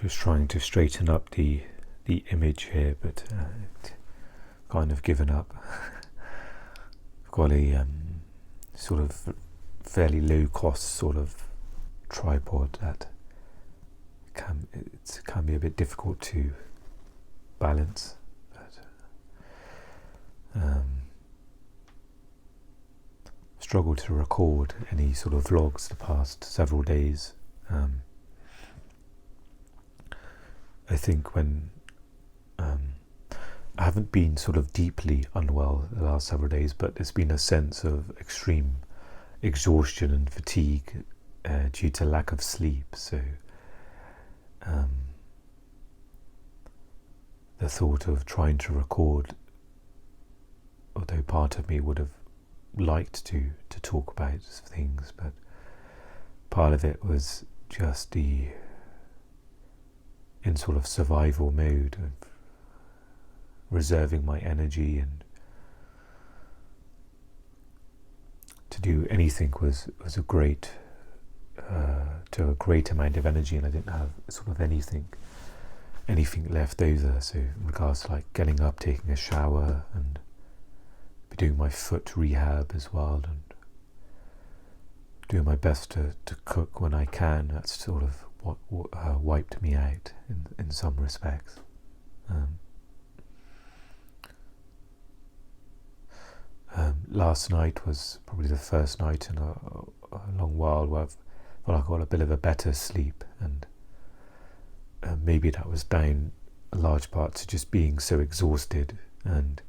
Just trying to straighten up the image here, but kind of given up. I've got a sort of fairly low cost sort of tripod that can be a bit difficult to balance, but struggled to record any sort of vlogs the past several days. I think when I haven't been sort of deeply unwell the last several days, but there's been a sense of extreme exhaustion and fatigue due to lack of sleep. So the thought of trying to record, although part of me would have liked to talk about things, but part of it was just in sort of survival mode of reserving my energy, and to do anything was a great to a great amount of energy, and I didn't have sort of anything left over. So in regards to like getting up, taking a shower, and doing my foot rehab as well, and doing my best to cook when I can, that's sort of what wiped me out in some respects. Last night was probably the first night in a long while where I got a bit of a better sleep, and maybe that was down a large part to just being so exhausted. And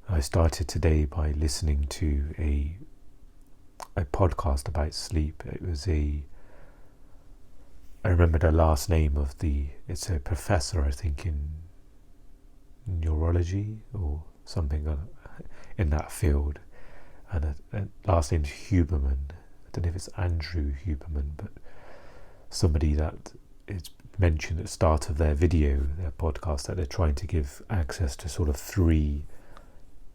I started today by listening to a podcast about sleep. It was I remember the last name of it's a professor, I think, in neurology or something in that field, and last name's Huberman. I don't know if it's Andrew Huberman, but somebody that it's mentioned at the start of their podcast, that they're trying to give access to sort of three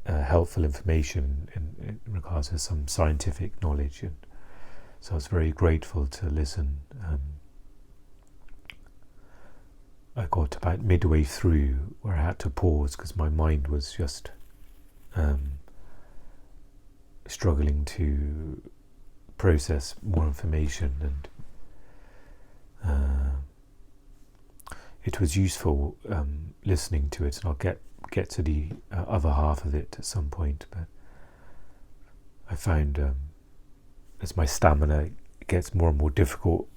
helpful information in regards to some scientific knowledge, and so I was very grateful to listen. I got about midway through where I had to pause because my mind was just struggling to process more information, and it was useful listening to it, and I'll get to the other half of it at some point. But I found as my stamina gets more and more difficult,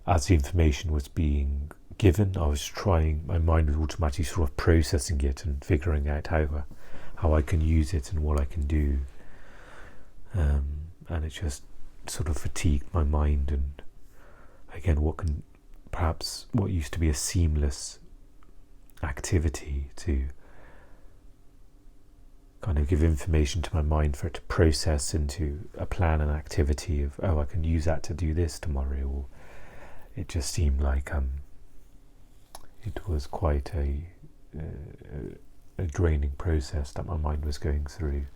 as the information was being given, my mind was automatically sort of processing it and figuring out how I can use it and what I can do, and it just sort of fatigued my mind. And again, what used to be a seamless activity to kind of give information to my mind for it to process into a plan and activity of, I can use that to do this tomorrow, or it just seemed like it was quite a draining process that my mind was going through.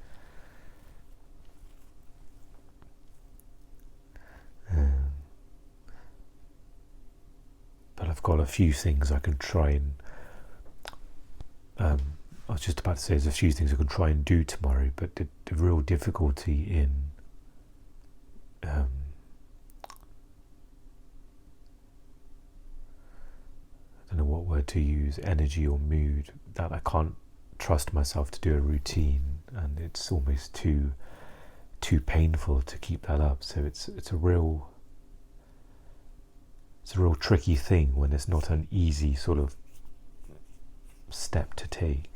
But I've got a few things I can try and I was just about to say there's a few things I can try and do tomorrow, but the real difficulty in I don't know what word to use, energy or mood, that I can't trust myself to do a routine, and it's almost too painful to keep that up. So it's a real tricky thing when it's not an easy sort of step to take.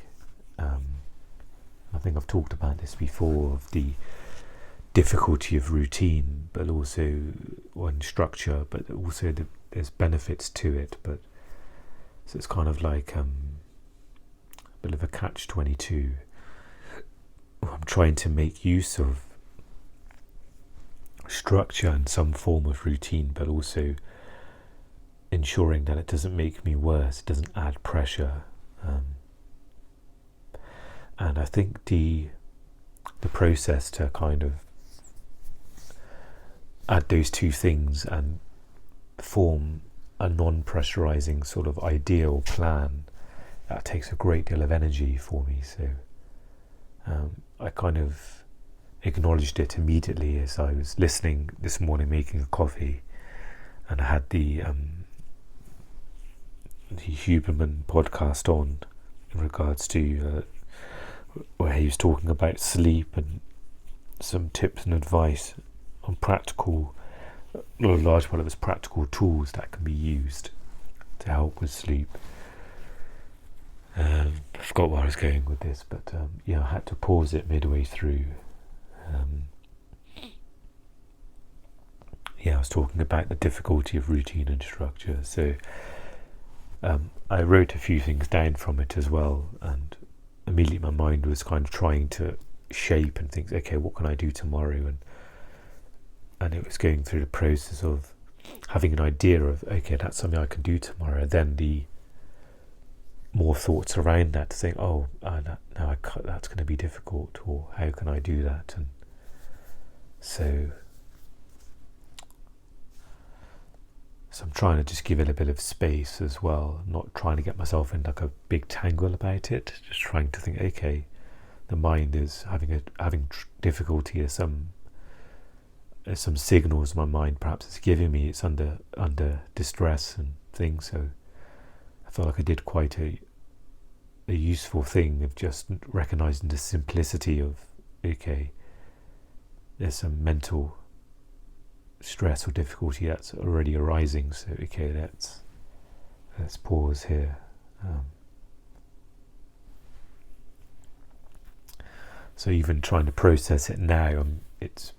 I think I've talked about this before, of the difficulty of routine, but also on structure, but also there's benefits to it. But so it's kind of like a bit of a catch-22. I'm trying to make use of structure and some form of routine, but also ensuring that it doesn't make me worse, it doesn't add pressure. And I think the the process to kind of add those two things and form a non-pressurizing sort of ideal plan, that takes a great deal of energy for me. So I kind of acknowledged it immediately as I was listening this morning, making a coffee, and I had the Huberman podcast on in regards to where he was talking about sleep and some tips and advice on practical, a large part of it's practical tools that can be used to help with sleep. I forgot where I was going with this, but I had to pause it midway through. I was talking about the difficulty of routine and structure. So I wrote a few things down from it as well, and immediately my mind was kind of trying to shape and think, okay, what can I do tomorrow? And it was going through the process of having an idea of, okay, that's something I can do tomorrow. Then the more thoughts around that to think, that's going to be difficult, or how can I do that? And so I'm trying to just give it a bit of space as well, not trying to get myself in like a big tangle about it, just trying to think, okay, the mind is having difficulty as some signals my mind perhaps is giving me, it's under distress and things. So I felt like I did quite a useful thing of just recognizing the simplicity of, okay, there's some mental stress or difficulty that's already arising, so okay, let's pause here. So even trying to process it now, it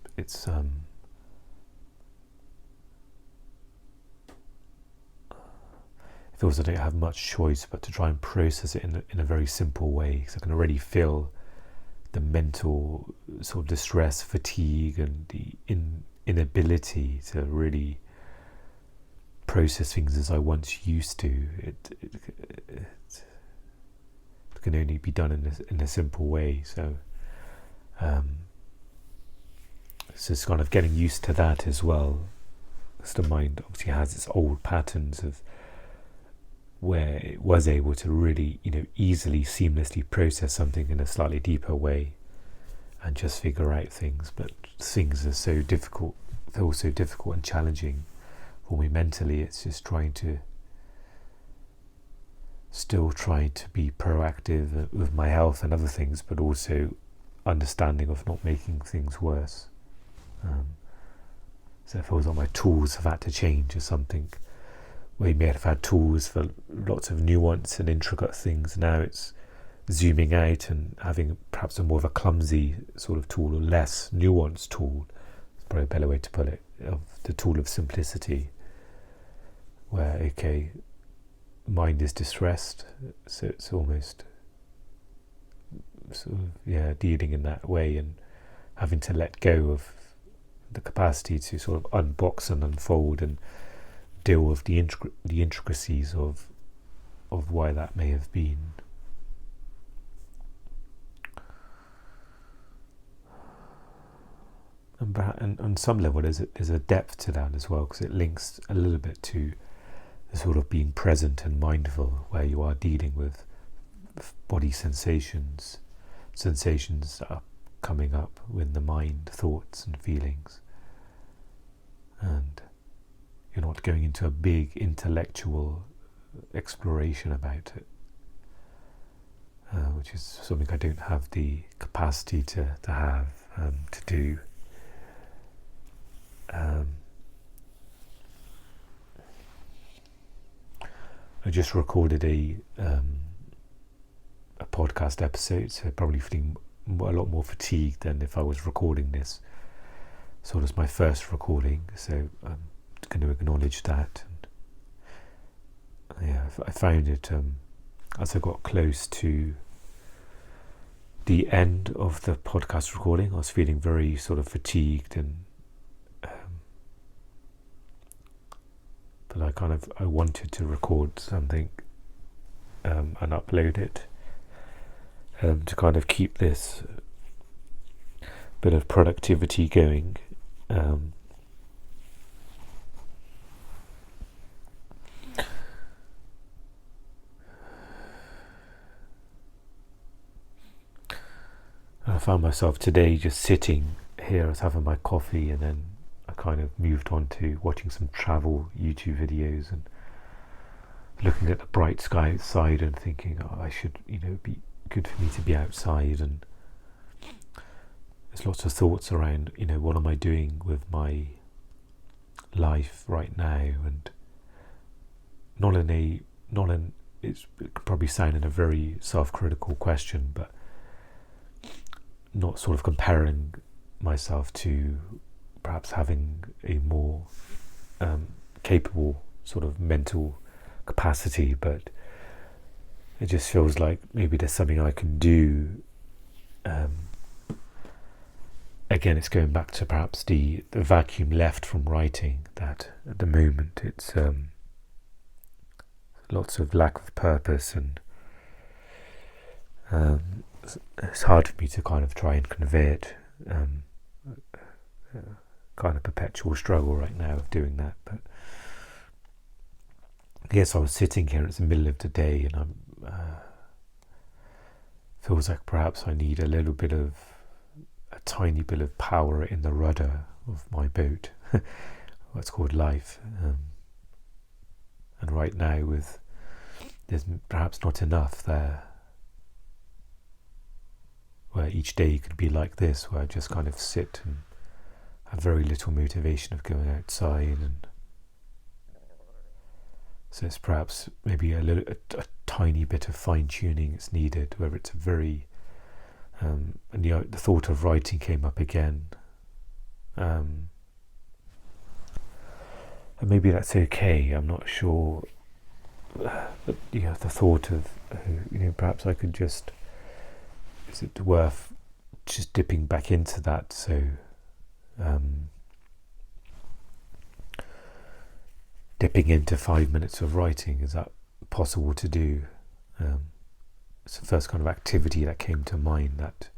feels I don't have much choice but to try and process it in a very simple way, because I can already feel the mental sort of distress, fatigue, and the inability to really process things as I once used to. It can only be done in a simple way. So it's kind of getting used to that as well, because the mind obviously has its old patterns of where it was able to really, easily, seamlessly process something in a slightly deeper way and just figure out things. But things are so difficult, feel so difficult and challenging for me mentally. It's just still trying to be proactive with my health and other things, but also understanding of not making things worse. So it feels like my tools have had to change or something. We may have had tools for lots of nuance and intricate things. Now it's zooming out and having perhaps a more of a clumsy sort of tool, or less nuanced tool. It's probably a better way to put it, of the tool of simplicity, where, okay, mind is distressed, so it's almost sort of, dealing in that way and having to let go of the capacity to sort of unbox and unfold and deal with the intricacies of why that may have been. And on some level there's a depth to that as well, because it links a little bit to the sort of being present and mindful, where you are dealing with body sensations that are coming up with the mind, thoughts and feelings, and you're not going into a big intellectual exploration about it, which is something I don't have the capacity to do. I just recorded a podcast episode, so probably feeling a lot more fatigued than if I was recording this. So it was my first recording, so I'm going to acknowledge that. And I found it as I got close to the end of the podcast recording, I was feeling very sort of fatigued, and but I wanted to record something and upload it to kind of keep this bit of productivity going. I found myself today just sitting here, I was having my coffee, and then I kind of moved on to watching some travel YouTube videos and looking at the bright sky outside and thinking, oh, I should, it'd be good for me to be outside. And there's lots of thoughts around, what am I doing with my life right now? And it could probably sound in a very self-critical question, but not sort of comparing myself to perhaps having a more capable sort of mental capacity, but it just feels like maybe there's something I can do. Again, it's going back to perhaps the vacuum left from writing, that at the moment it's lots of lack of purpose, and it's hard for me to kind of try and convey it. Kind of perpetual struggle right now of doing that. But I guess I was sitting here, it's the middle of the day, and I'm feels like perhaps I need a tiny bit of power in the rudder of my boat, what's called life. And right now there's perhaps not enough there, where each day could be like this, where I just kind of sit and have very little motivation of going outside. And so it's perhaps maybe a tiny bit of fine-tuning is needed, where it's a very and the thought of writing came up again, and maybe that's okay, I'm not sure, but the thought of perhaps I could just, is it worth just dipping back into that? So dipping into 5 minutes of writing, is that possible to do? It's the first kind of activity that came to mind, that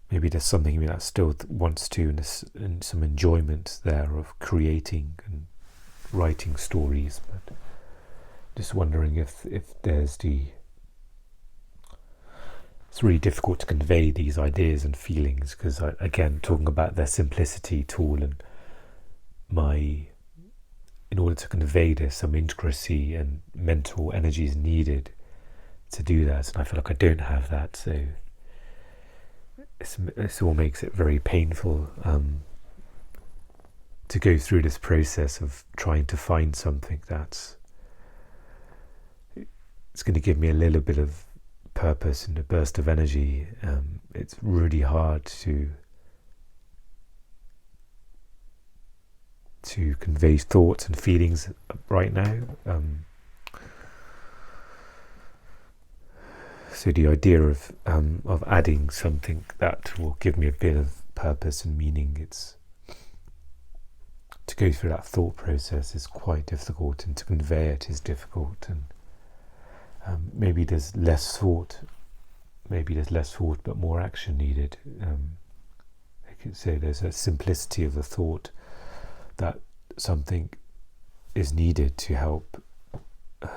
maybe there's something that still wants to, and some enjoyment there of creating and writing stories, but just wondering if there's it's really difficult to convey these ideas and feelings, because again, talking about their simplicity tool, and in order to convey this, some intricacy and mental energy is needed to do that, and I feel like I don't have that, so this all makes it very painful to go through this process of trying to find something it's going to give me a little bit of purpose and a burst of energy. It's really hard to convey thoughts and feelings right now. So the idea of adding something that will give me a bit of purpose and meaning, it's to go through that thought process is quite difficult, and to convey it is difficult. And maybe there's less thought, but more action needed. I could say there's a simplicity of the thought that something is needed to help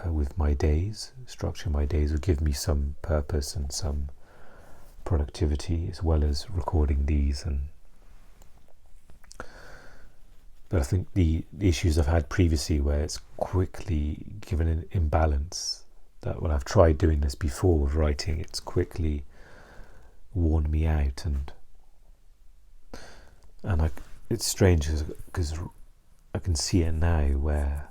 with my days, structure my days, or give me some purpose and some productivity, as well as recording these. But I think the issues I've had previously, where it's quickly given an imbalance, that when I've tried doing this before with writing, it's quickly worn me out, and it's strange because I can see it now, where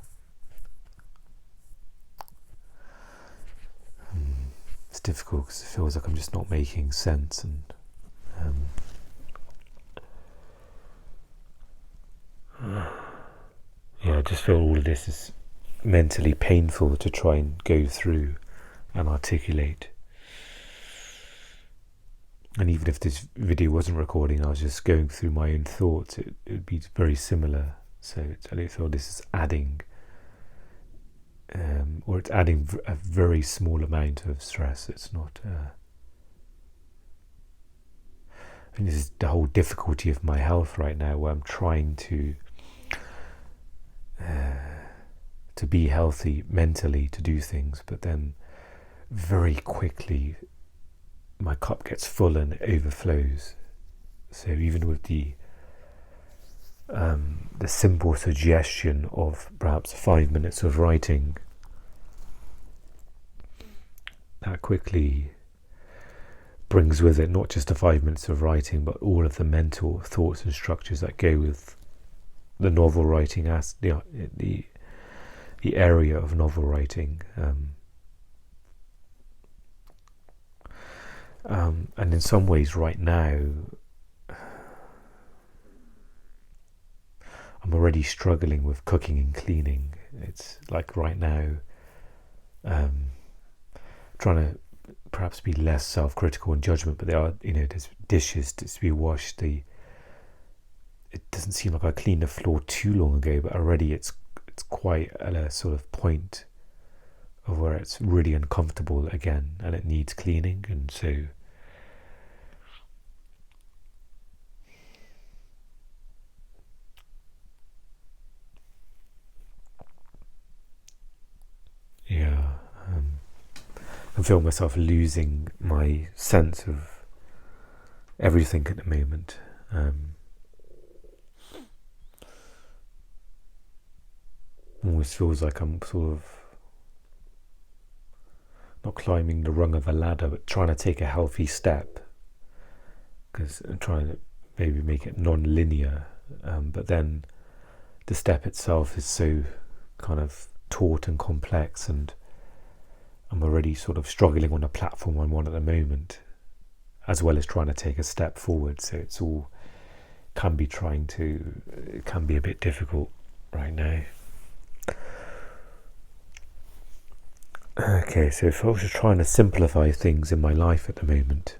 it's difficult because it feels like I'm just not making sense, and I just feel all of this is mentally painful to try and go through and articulate. And even if this video wasn't recording, I was just going through my own thoughts, it would be very similar. So I feel this is adding, or it's adding a very small amount of stress. It's not And this is the whole difficulty of my health right now, where I'm trying to be healthy mentally, to do things, but then very quickly my cup gets full and overflows. So even with the simple suggestion of perhaps 5 minutes of writing, that quickly brings with it not just the 5 minutes of writing, but all of the mental thoughts and structures that go with the novel writing, as the area of novel writing. And in some ways right now I'm already struggling with cooking and cleaning. It's like right now trying to perhaps be less self-critical and judgment, but there are, there's dishes to be washed. It doesn't seem like I cleaned the floor too long ago, but already it's quite at a sort of point of where it's really uncomfortable again and it needs cleaning. And so I feel myself losing my sense of everything at the moment. Almost feels like I'm sort of not climbing the rung of a ladder, but trying to take a healthy step, because I'm trying to maybe make it non-linear, but then the step itself is so kind of taut and complex, and I'm already sort of struggling on the platform I'm on at the moment, as well as trying to take a step forward. So it's all it can be a bit difficult right now. Okay, so if I was just trying to simplify things in my life at the moment,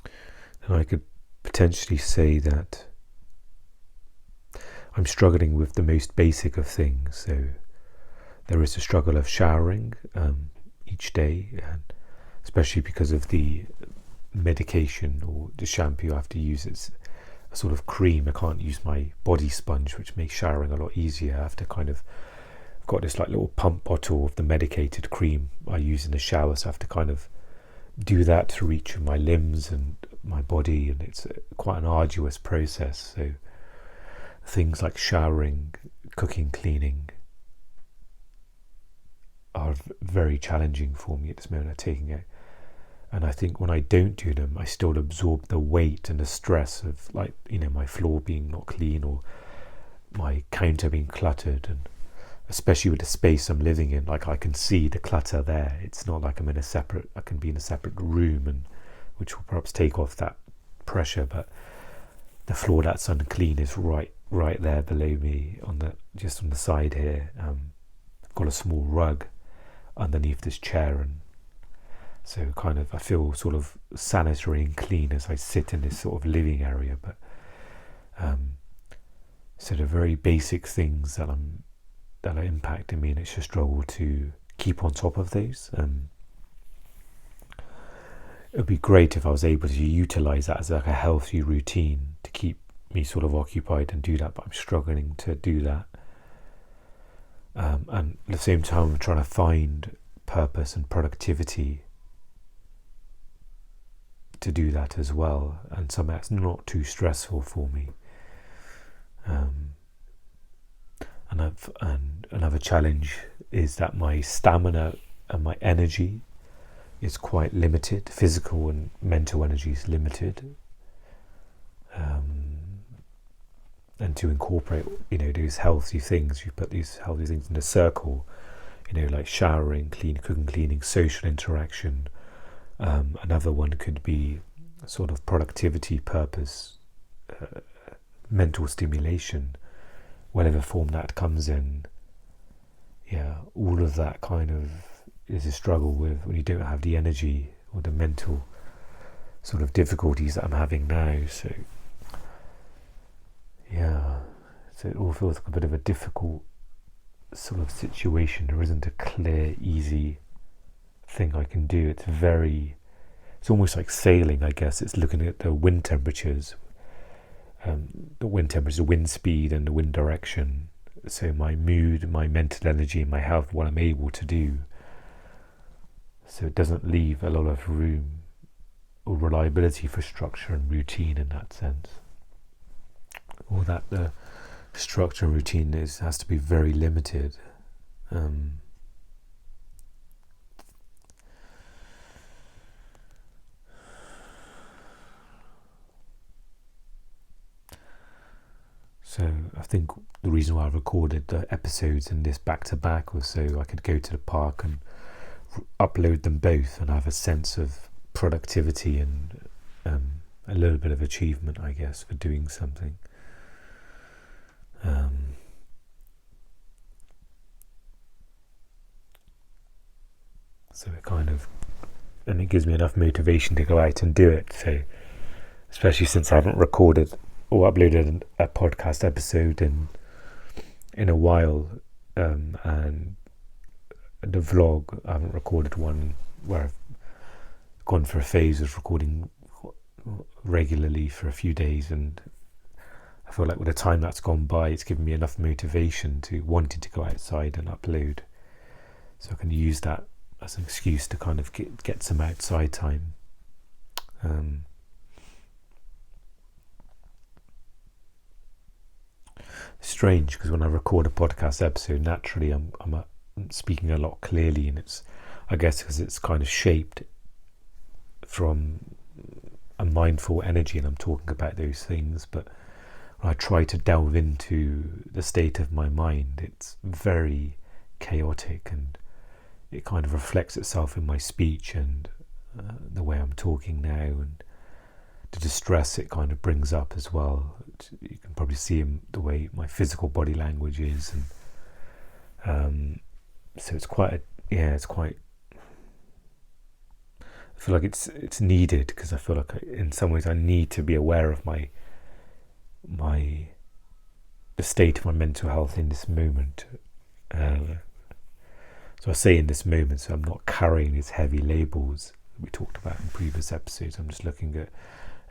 then I could potentially say that I'm struggling with the most basic of things. So there is a struggle of showering each day, and especially because of the medication or the shampoo I have to use. It's a sort of cream. I can't use my body sponge, which makes showering a lot easier. I have to I've got this like little pump bottle of the medicated cream I use in the shower, so I have to kind of do that through each of my limbs and my body, and it's quite an arduous process. So things like showering, cooking, cleaning are very challenging for me at this moment of taking it. And I think when I don't do them, I still absorb the weight and the stress of, like, my floor being not clean or my counter being cluttered, and especially with the space I'm living in, like I can see the clutter there. It's not like I can be in a separate room, and which will perhaps take off that pressure, but the floor that's unclean is right there below me, just on the side here. I've got a small rug underneath this chair, and so kind of I feel sort of sanitary and clean as I sit in this sort of living area. But so the very basic things that are impacting me, and it's a struggle to keep on top of those. It would be great if I was able to utilize that as like a healthy routine to keep me sort of occupied and do that, but I'm struggling to do that. And at the same time, I'm trying to find purpose and productivity to do that as well, and something that's not too stressful for me. And another challenge is that my stamina and my energy is quite limited. Physical and mental energy is limited. And to incorporate, those healthy things, you put these healthy things in a circle, like showering, cooking, cleaning, social interaction. Another one could be sort of productivity, purpose, mental stimulation, whatever form that comes in. Yeah, all of that kind of is a struggle with when you don't have the energy or the mental sort of difficulties that I'm having now. So yeah, so it all feels like a bit of a difficult sort of situation. There isn't a clear, easy thing I can do. It's very it's almost like sailing, I guess. It's looking at the wind temperatures, the wind speed and the wind direction. So my mood, my mental energy, my health, what I'm able to do. So it doesn't leave a lot of room or reliability for structure and routine in that sense. Or that the structure and routine has to be very limited. So I think the reason why I recorded the episodes in this back to back was so I could go to the park and upload them both and have a sense of productivity and a little bit of achievement, I guess, for doing something. So it gives me enough motivation to go out and do it. So, especially since I haven't recorded or uploaded a podcast episode in a while, and the vlog, I haven't recorded one where I've gone for a phase of recording regularly for a few days, and I feel like with the time that's gone by, it's given me enough motivation to wanting to go outside and upload, so I can use that as an excuse to kind of get some outside time. Strange, because when I record a podcast episode, naturally I'm speaking a lot clearly, and it's, I guess, because it's kind of shaped from a mindful energy, and I'm talking about those things. But when I try to delve into the state of my mind, it's very chaotic, and it kind of reflects itself in my speech and the way I'm talking now, and the distress it kind of brings up as well. You can probably see the way my physical body language is, and so it's quite I feel like it's needed, because I feel like in some ways I need to be aware of the state of my mental health in this moment. So I say in this moment, so I'm not carrying these heavy labels that we talked about in previous episodes. I'm just looking at,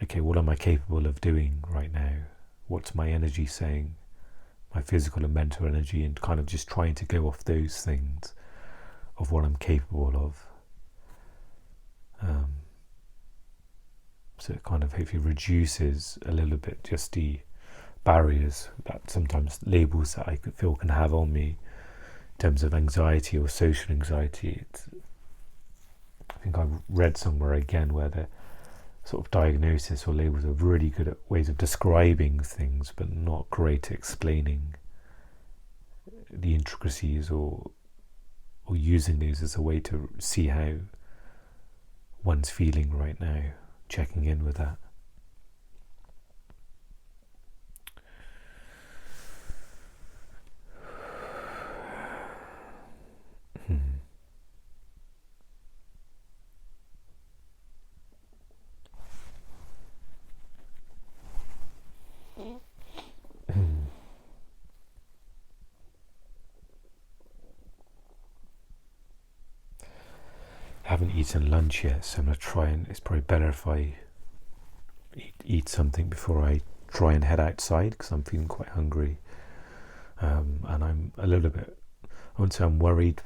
okay, what am I capable of doing right now? What's my energy saying? My physical and mental energy, and kind of just trying to go off those things of what I'm capable of. So it kind of hopefully reduces a little bit just the barriers that sometimes labels that I feel can have on me in terms of anxiety or social anxiety. I think I read somewhere again where the sort of diagnosis or labels are really good at ways of describing things, but not great at explaining the intricacies or using these as a way to see how one's feeling right now, checking in with that. I haven't eaten lunch yet, so I'm going to try, and it's probably better if I eat something before I try and head outside, because I'm feeling quite hungry, and I'm a little bit, I wouldn't say I'm worried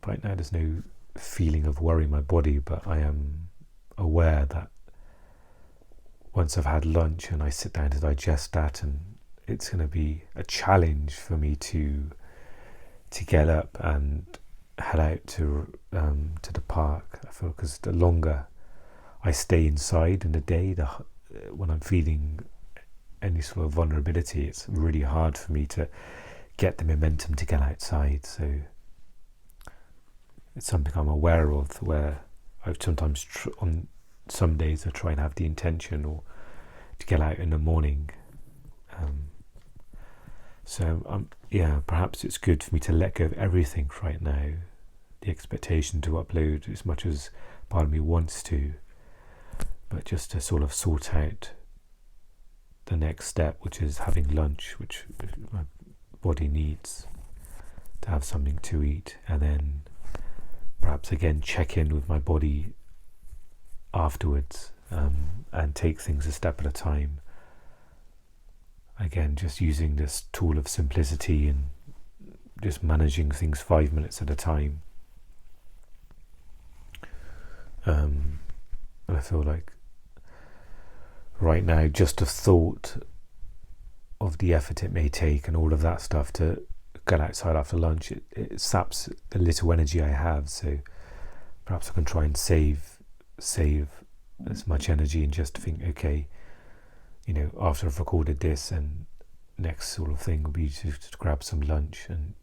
right now. There's no feeling of worry in my body, but I am aware that once I've had lunch and I sit down to digest that, and it's going to be a challenge for me to get up and head out to the park. I feel, because the longer I stay inside in the day, when I'm feeling any sort of vulnerability, it's really hard for me to get the momentum to get outside. So it's something I'm aware of, where I've sometimes on some days I try and have the intention or to get out in the morning. So perhaps it's good for me to let go of everything right now, the expectation to upload as much as part of me wants to, but just to sort of sort out the next step, which is having lunch, which my body needs to have something to eat, and then perhaps again check in with my body afterwards, and take things a step at a time. Again, just using this tool of simplicity and just managing things 5 minutes at a time. And I feel like right now, just the thought of the effort it may take and all of that stuff to get outside after lunch, it saps the little energy I have. So perhaps I can try and save as much energy and just think, okay, after I've recorded this, and next sort of thing will be to grab some lunch and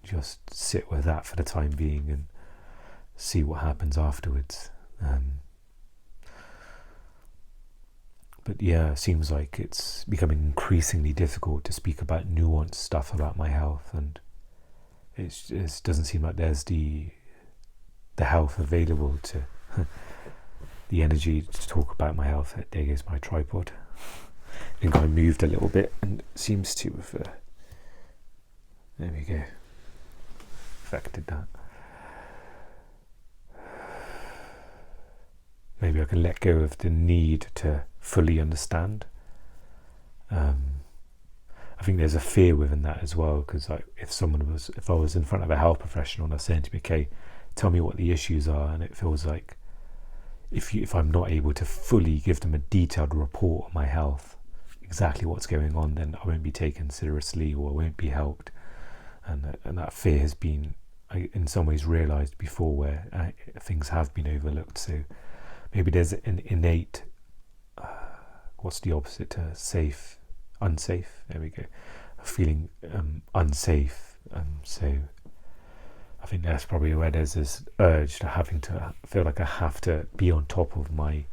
just sit with that for the time being and see what happens afterwards. But yeah, it seems like it's becoming increasingly difficult to speak about nuanced stuff about my health, and it doesn't seem like there's the health available to the energy to talk about my health. There goes my tripod. I think I moved a little bit and it seems to have there we go, affected that. Maybe I can let go of the need to fully understand. I think there's a fear within that as well, because if I was in front of a health professional and they're saying to me, okay, tell me what the issues are, and it feels like if I'm not able to fully give them a detailed report on my health, exactly what's going on, then I won't be taken seriously or I won't be helped. And that fear has been, in some ways, realised before, where things have been overlooked. So maybe there's an innate, what's the opposite to safe? Unsafe. There we go. Feeling unsafe. So I think that's probably where there's this urge to having to feel like I have to be on top of my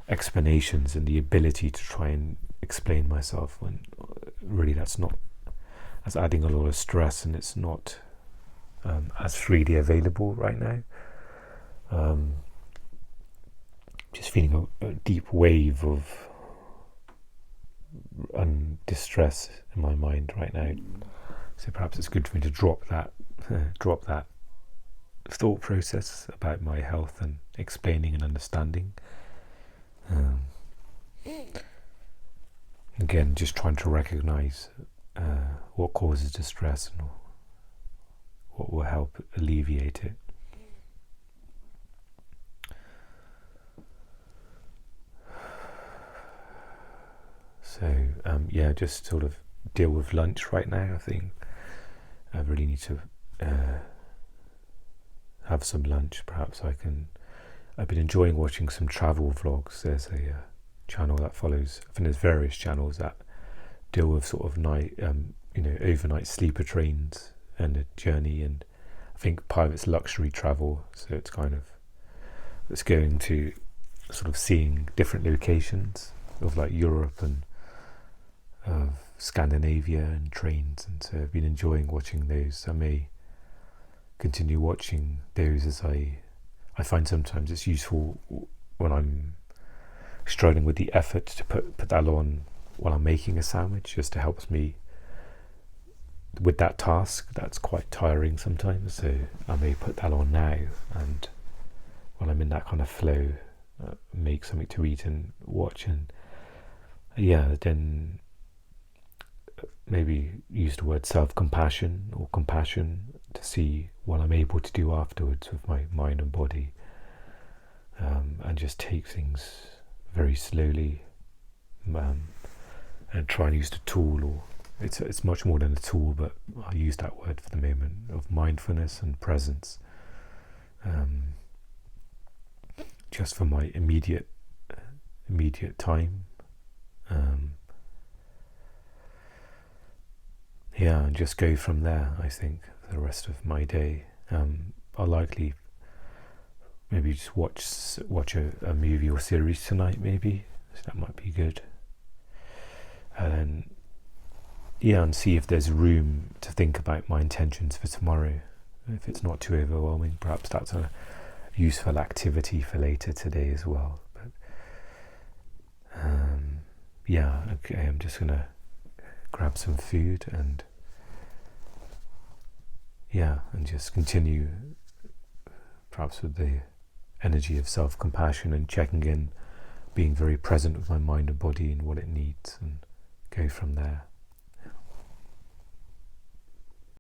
explanations and the ability to try and explain myself, when really that's adding a lot of stress, and it's not as freely available right now. Just feeling a deep wave of distress in my mind right now. So perhaps it's good for me to drop that thought process about my health and explaining and understanding. Again, just trying to recognize what causes distress and what will help alleviate it. So just sort of deal with lunch right now. I think I really need to have some lunch. Perhaps I've been enjoying watching some travel vlogs. There's a channel that follows, I think there's various channels that deal with sort of overnight sleeper trains and a journey, and I think part of it's luxury travel, so it's going to sort of seeing different locations of like Europe and of Scandinavia and trains, and so I've been enjoying watching those. I may continue watching those, as I find sometimes it's useful when I'm struggling with the effort to put that on while I'm making a sandwich, just to help me with that task. That's quite tiring sometimes, so I may put that on now, and when I'm in that kind of flow, make something to eat and watch, and then maybe use the word self-compassion or compassion to see what I'm able to do afterwards with my mind and body, and just take things very slowly, and try and use the tool, or it's much more than a tool, but I use that word for the moment, of mindfulness and presence, just for my immediate time. And just go from there, I think, for the rest of my day. I'll likely maybe just watch a movie or series tonight, maybe. So that might be good. And then, and see if there's room to think about my intentions for tomorrow. If it's not too overwhelming, perhaps that's a useful activity for later today as well. But okay, I'm just gonna grab some food and just continue perhaps with the energy of self-compassion and checking in, being very present with my mind and body and what it needs, and go from there.